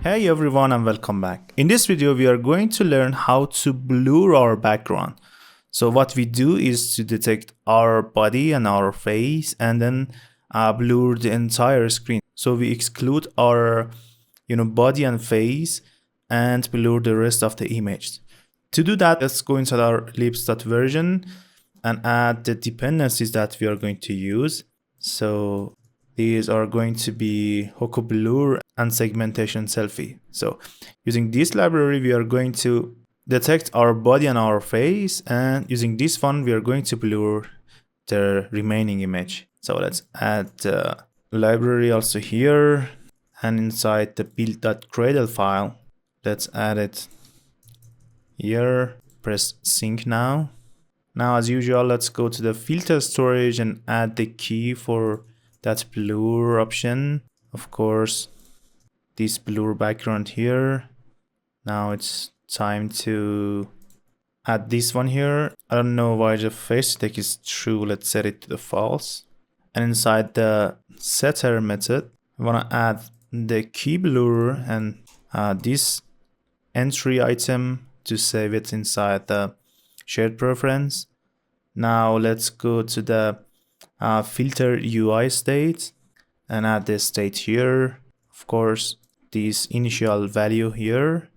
Hey everyone and welcome back. In this video we are going to learn how to blur our background. So what we do is to detect our body and our face and then blur the entire screen. So we exclude our body and face and blur the rest of the image. To do that, let's go inside our ellipse.version and add the dependencies that we are going to use. So these are going to be blur and segmentation selfie. So using this library, we are going to detect our body and our face, and using this one, we are going to blur the remaining image. So let's add the library also here, and inside the build.gradle file, let's add it here. Press sync now. Now, as usual, let's go to the FilterStorage and add the key for that blur option. Of course, this blur background here. Now it's time to add this one here. I don't know why the face detect is true. Let's set it to the false. And inside the setter method, we want to add the key blur and this entry item to save it inside the shared preference. Now let's go to the filter UI state and add the state here. Of course, this initial value here.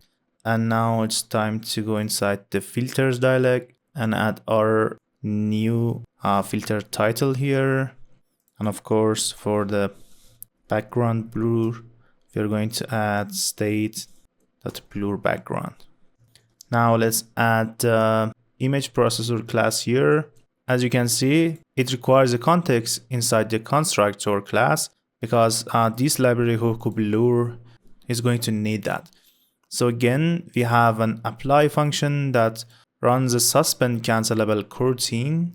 And now it's time to go inside the filters dialog and add our new filter title here. And of course, for the background blur, we're going to add state.blur background. Now let's add the image processor class here. As you can see, it requires a context inside the constructor class because this library blur is going to need that. So again, we have an apply function that runs a suspend cancelable coroutine,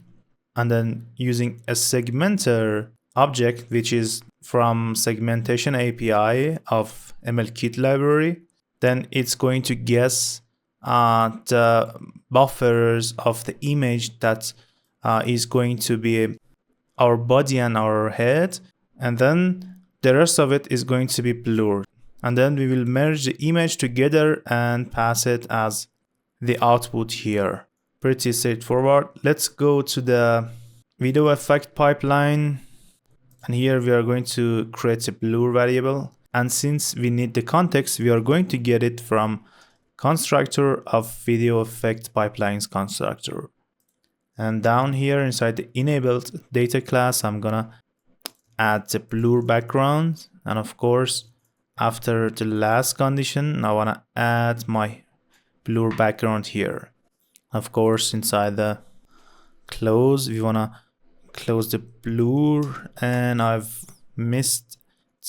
and then using a segmenter object, which is from segmentation API of MLKit library, then it's going to guess the buffers of the image that is going to be our body and our head, and then the rest of it is going to be blurred. And then we will merge the image together and pass it as the output here. Pretty straightforward. Let's go to the VideoFrame pipeline, and here we are going to create a blur variable. And since we need the context, we are going to get it from constructor of VideoFrame pipelines constructor. And down here inside the enabled data class, I'm gonna add the blur background. And of course, after the last condition, I wanna add my blur background here. Of course, inside the close, we wanna close the blur, and I've missed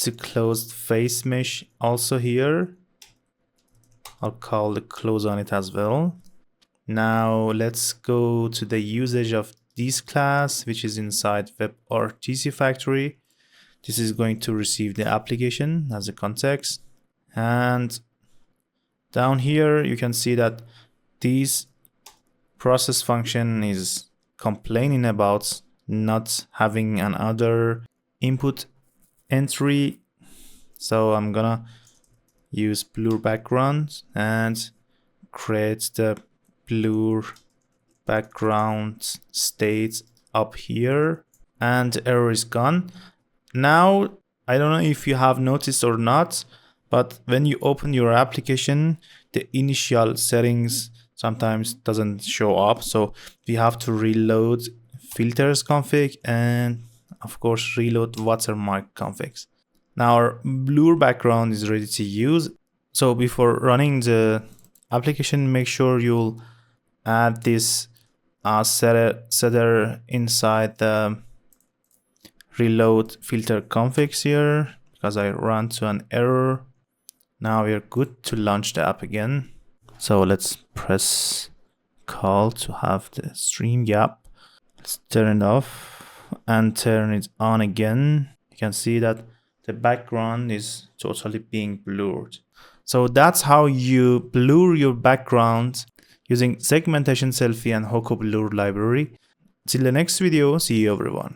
to close the face mesh also here. I'll call the close on it as well. Now let's go to the usage of this class, which is inside WebRTC factory. This is going to receive the application as a context. And down here, you can see that this process function is complaining about not having another input entry. So I'm gonna use blur background and create the blur background state up here, and the error is gone. Now, I don't know if you have noticed or not, but when you open your application, the initial settings sometimes doesn't show up. So we have to reload filters config and of course reload watermark configs. Now our blur background is ready to use. So before running the application, make sure you'll add this setter inside the reload filter configs here because I ran to an error. Now we're good to launch the app again. So let's press call to have the stream gap. Let's turn it off and turn it on again. You can see that the background is totally being blurred. So that's how you blur your background using segmentation selfie and blur library. Till the next video, see you everyone.